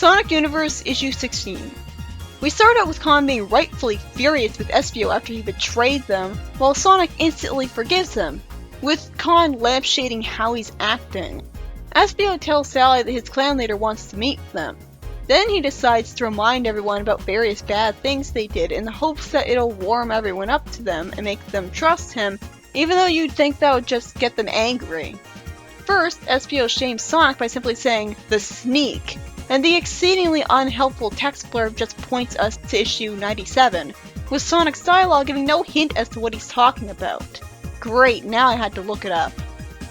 Sonic Universe Issue 16. We start out with Con being rightfully furious with Espio after he betrayed them, while Sonic instantly forgives him, with Con lampshading how he's acting. Espio tells Sally that his clan leader wants to meet them. Then he decides to remind everyone about various bad things they did in the hopes that it'll warm everyone up to them and make them trust him, even though you'd think that would just get them angry. First, Espio shames Sonic by simply saying, "the sneak," and the exceedingly unhelpful text blurb just points us to issue 97, with Sonic's dialogue giving no hint as to what he's talking about. Great, now I had to look it up.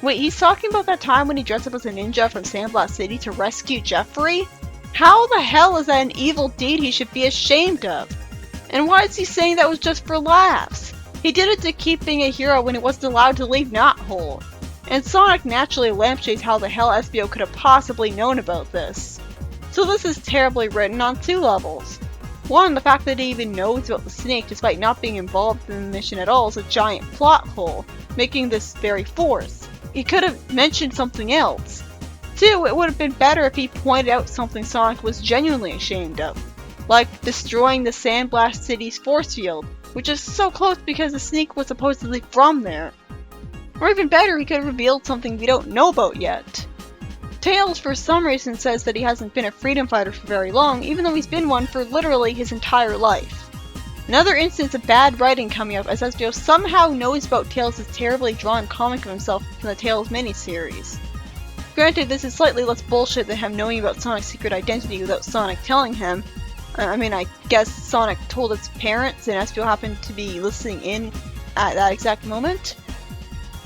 Wait, he's talking about that time when he dressed up as a ninja from Sandblast City to rescue Jeffrey? How the hell is that an evil deed he should be ashamed of? And why is he saying that was just for laughs? He did it to keep being a hero when he wasn't allowed to leave Knothole. And Sonic naturally lampshades how the hell Espio could have possibly known about this. So this is terribly written on two levels. One, the fact that he even knows about the snake despite not being involved in the mission at all is a giant plot hole, making this very forced. He could have mentioned something else. Two, it would have been better if he pointed out something Sonic was genuinely ashamed of, like destroying the Sandblast City's force field, which is so close because the sneak was supposedly from there. Or even better, he could have revealed something we don't know about yet. Tails, for some reason, says that he hasn't been a freedom fighter for very long, even though he's been one for literally his entire life. Another instance of bad writing coming up as Espio somehow knows about Tails' terribly drawn comic of himself from the Tails miniseries. Granted, this is slightly less bullshit than him knowing about Sonic's secret identity without Sonic telling him. I guess Sonic told his parents and Espio happened to be listening in at that exact moment.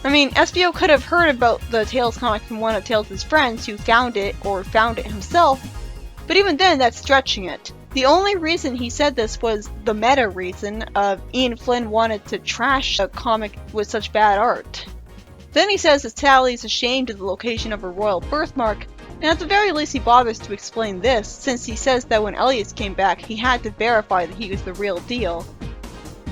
Espio could have heard about the Tails comic from one of Tails' friends who found it, or found it himself, but even then, that's stretching it. The only reason he said this was the meta reason of Ian Flynn wanted to trash a comic with such bad art. Then he says that Sally's ashamed of the location of her royal birthmark, and at the very least he bothers to explain this, since he says that when Elias came back, he had to verify that he was the real deal.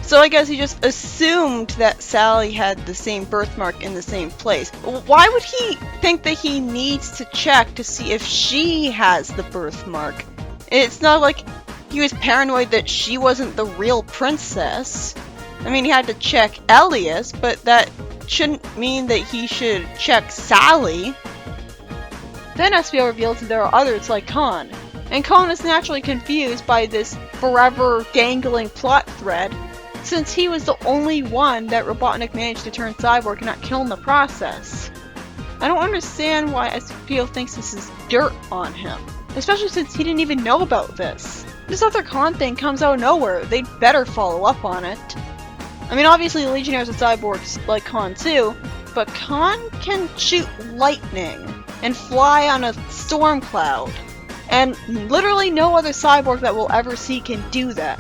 So I guess he just assumed that Sally had the same birthmark in the same place. Why would he think that he needs to check to see if she has the birthmark? It's not like he was paranoid that she wasn't the real princess. He had to check Elias, but that shouldn't mean that he should check Sally. Then Espio reveals that there are others like Con, and Con is naturally confused by this forever dangling plot thread, since he was the only one that Robotnik managed to turn cyborg and not kill in the process. I don't understand why Espio thinks this is dirt on him, especially since he didn't even know about this. This other Con thing comes out of nowhere, they'd better follow up on it. Obviously the Legionnaires are cyborgs like Con too, but Con can shoot lightning and fly on a storm cloud, and literally no other cyborg that we'll ever see can do that.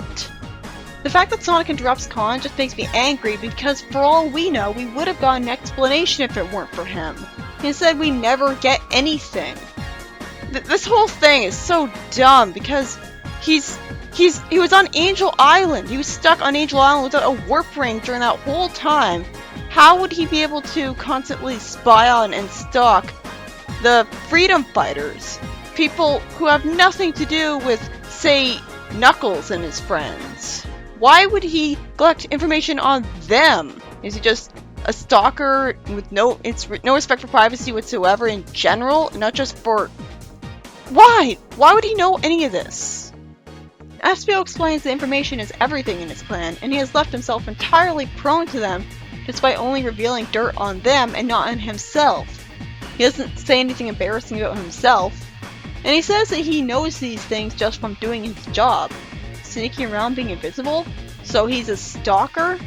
The fact that Sonic interrupts Con just makes me angry because for all we know, we would have gotten an explanation if it weren't for him. Instead, we never get anything. This whole thing is so dumb because he was on Angel Island. He was stuck on Angel Island without a warp ring during that whole time. How would he be able to constantly spy on and stalk the freedom fighters? People who have nothing to do with, say, Knuckles and his friends. Why would he collect information on them? Is he just a stalker with no respect for privacy whatsoever in general? Not just for... Why? Why would he know any of this? Espio explains that information is everything in his clan, and he has left himself entirely prone to them, despite only revealing dirt on them and not on himself. He doesn't say anything embarrassing about himself, and he says that he knows these things just from doing his job. Sneaking around being invisible? So he's a stalker?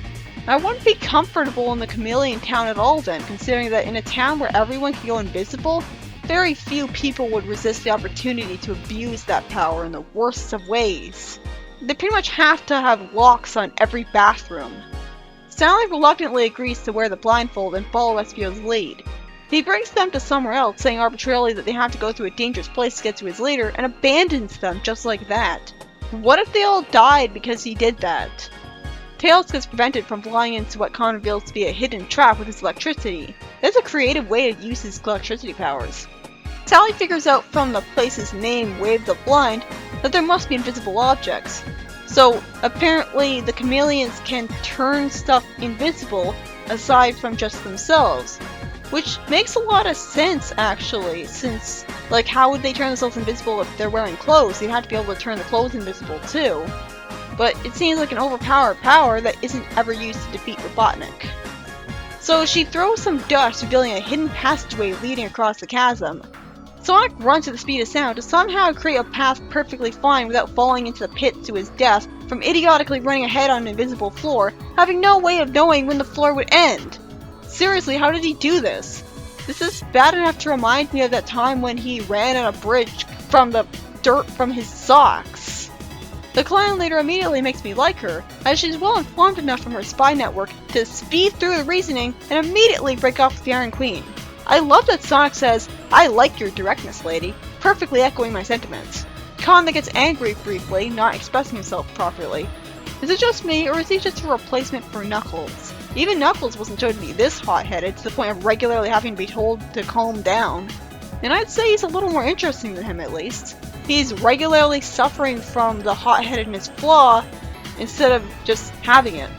I wouldn't be comfortable in the Chameleon Town at all then, considering that in a town where everyone can go invisible, very few people would resist the opportunity to abuse that power in the worst of ways. They pretty much have to have locks on every bathroom. Sally reluctantly agrees to wear the blindfold and follow Espio's lead. He brings them to somewhere else, saying arbitrarily that they have to go through a dangerous place to get to his leader, and abandons them just like that. What if they all died because he did that? Tails gets prevented from flying into what Con reveals to be a hidden trap with his electricity. That's a creative way to use his electricity powers. Sally figures out from the place's name, Wave the Blind, that there must be invisible objects. So apparently the chameleons can turn stuff invisible aside from just themselves. Which makes a lot of sense actually, since like how would they turn themselves invisible if they're wearing clothes? They'd have to be able to turn the clothes invisible too. But it seems like an overpowered power that isn't ever used to defeat Robotnik. So she throws some dust, revealing a hidden passageway leading across the chasm. Sonic runs at the speed of sound to somehow create a path perfectly fine without falling into the pit to his death from idiotically running ahead on an invisible floor, having no way of knowing when the floor would end. Seriously, how did he do this? This is bad enough to remind me of that time when he ran on a bridge from the dirt from his socks. The clan leader immediately makes me like her, as she's well informed enough from her spy network to speed through the reasoning and immediately break off with the Iron Queen. I love that Sonic says, "I like your directness, lady," perfectly echoing my sentiments. Con that gets angry briefly, not expressing himself properly. Is it just me, or is he just a replacement for Knuckles? Even Knuckles wasn't shown to be this hot-headed, to the point of regularly having to be told to calm down. And I'd say he's a little more interesting than him, at least. He's regularly suffering from the hot-headedness flaw, instead of just having it.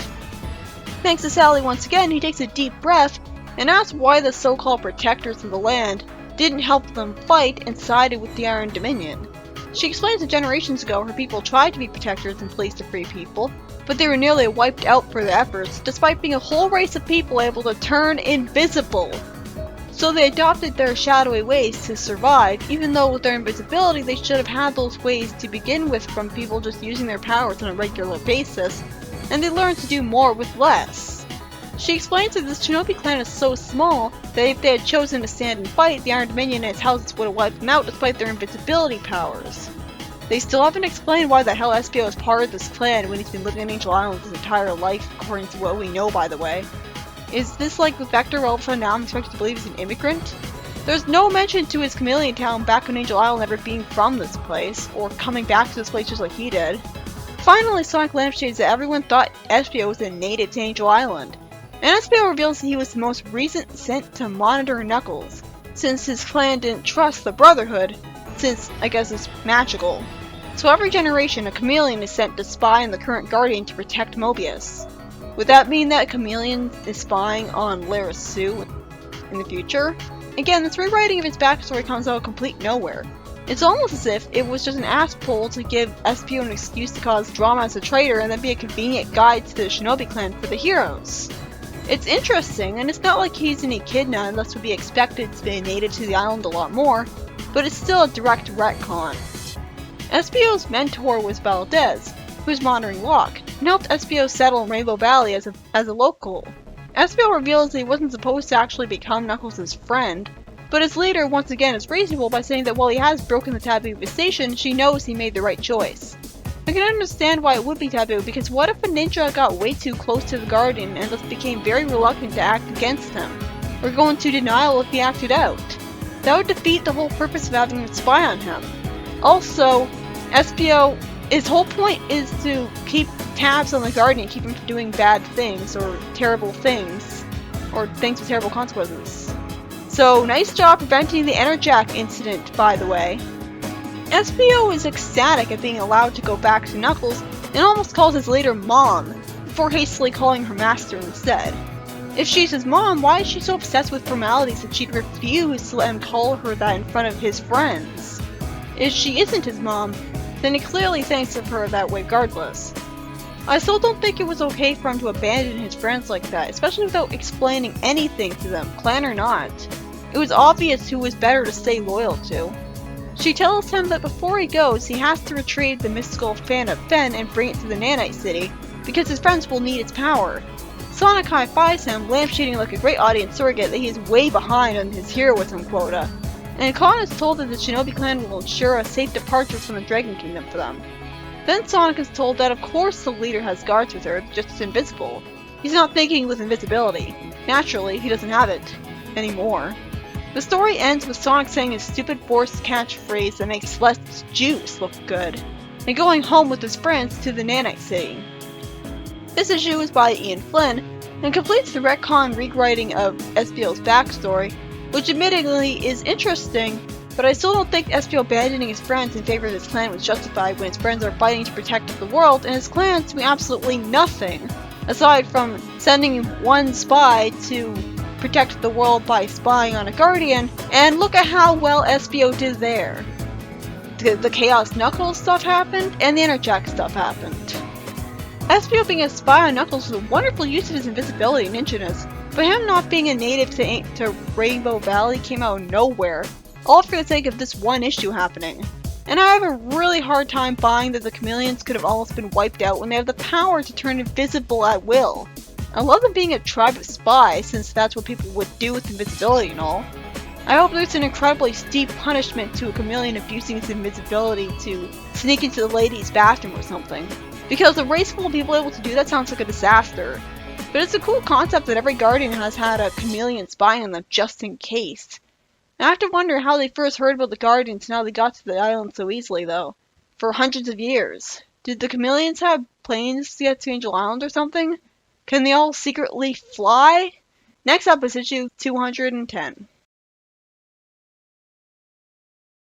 Thanks to Sally once again, he takes a deep breath, and asks why the so-called protectors of the land didn't help them fight and sided with the Iron Dominion. She explains that generations ago her people tried to be protectors and police to free people, but they were nearly wiped out for their efforts, despite being a whole race of people able to turn invisible. So they adopted their shadowy ways to survive, even though with their invisibility they should have had those ways to begin with from people just using their powers on a regular basis, and they learned to do more with less. She explains that this Shinobi clan is so small that if they had chosen to stand and fight, the Iron Dominion and its houses would have wiped them out despite their invisibility powers. They still haven't explained why the hell Espio is part of this clan when he's been living in Angel Island his entire life, according to what we know, by the way. Is this like with Vector, all of a sudden now I'm expected to believe he's an immigrant? There's no mention to his chameleon town back on Angel Island ever being from this place, or coming back to this place just like he did. Finally, Sonic lampshades that everyone thought Espio was a native to Angel Island. And Espio reveals that he was the most recent sent to monitor Knuckles, since his clan didn't trust the Brotherhood, since, I guess, it's magical. So every generation, a chameleon is sent to spy on the current Guardian to protect Mobius. Would that mean that a chameleon is spying on Lara Sue in the future? Again, this rewriting of his backstory comes out of complete nowhere. It's almost as if it was just an ass pull to give Espio an excuse to cause drama as a traitor and then be a convenient guide to the Shinobi clan for the heroes. It's interesting, and it's not like he's an echidna and thus would be expected to be native to the island a lot more, but it's still a direct retcon. Espio's mentor was Valdez, who was monitoring Locke, and helped Espio settle in Rainbow Valley as a local. Espio reveals that he wasn't supposed to actually become Knuckles' friend, but his leader once again is reasonable by saying that while he has broken the taboo of his station, she knows he made the right choice. I can understand why it would be taboo, because what if a ninja got way too close to the Guardian and thus became very reluctant to act against him, or go into denial if he acted out? That would defeat the whole purpose of having him spy on him. Also, Espio, his whole point is to keep tabs on the Guardian, keep him from doing bad things, or terrible things, or things with terrible consequences. So, nice job preventing the Enerjack incident, by the way. Espio is ecstatic at being allowed to go back to Knuckles, and almost calls his leader Mom, before hastily calling her master instead. If she's his mom, why is she so obsessed with formalities that she'd refuse to let him call her that in front of his friends? If she isn't his mom, then he clearly thinks of her that way regardless. I still don't think it was okay for him to abandon his friends like that, especially without explaining anything to them, clan or not. It was obvious who was better to stay loyal to. She tells him that before he goes, he has to retrieve the mystical fan of Fen and bring it to the Nanite City, because his friends will need its power. Sonic high-fives him, lampshading like a great audience surrogate that he is way behind on his heroism quota. And Kon is told that the Shinobi clan will ensure a safe departure from the Dragon Kingdom for them. Then Sonic is told that of course the leader has guards with her, just as invisible. He's not thinking with invisibility. Naturally, he doesn't have it anymore. The story ends with Sonic saying his stupid forced catchphrase that makes less juice look good, and going home with his friends to the Nanite City. This issue is by Ian Flynn, and completes the retcon rewriting of Espio's backstory, which admittedly is interesting, But I still don't think SPO abandoning his friends in favor of his clan was justified when his friends are fighting to protect the world and his clan's doing absolutely nothing, aside from sending one spy to protect the world by spying on a Guardian, and look at how well SPO did there. The Chaos Knuckles stuff happened, and the Interjack stuff happened. SPO being a spy on Knuckles was a wonderful use of his invisibility and ninjaness, but him not being a native to Rainbow Valley came out of nowhere, all for the sake of this one issue happening. And I have a really hard time buying that the chameleons could have almost been wiped out when they have the power to turn invisible at will. I love them being a tribe of spies, since that's what people would do with invisibility and all. I hope there's an incredibly steep punishment to a chameleon abusing his invisibility to sneak into the ladies' bathroom or something. Because a race full of people able to do that sounds like a disaster. But it's a cool concept that every Guardian has had a chameleon spying on them just in case. I have to wonder how they first heard about the Guardians and how they got to the island so easily, though. For hundreds of years. Did the chameleons have planes to get to Angel Island or something? Can they all secretly fly? Next up is issue 210.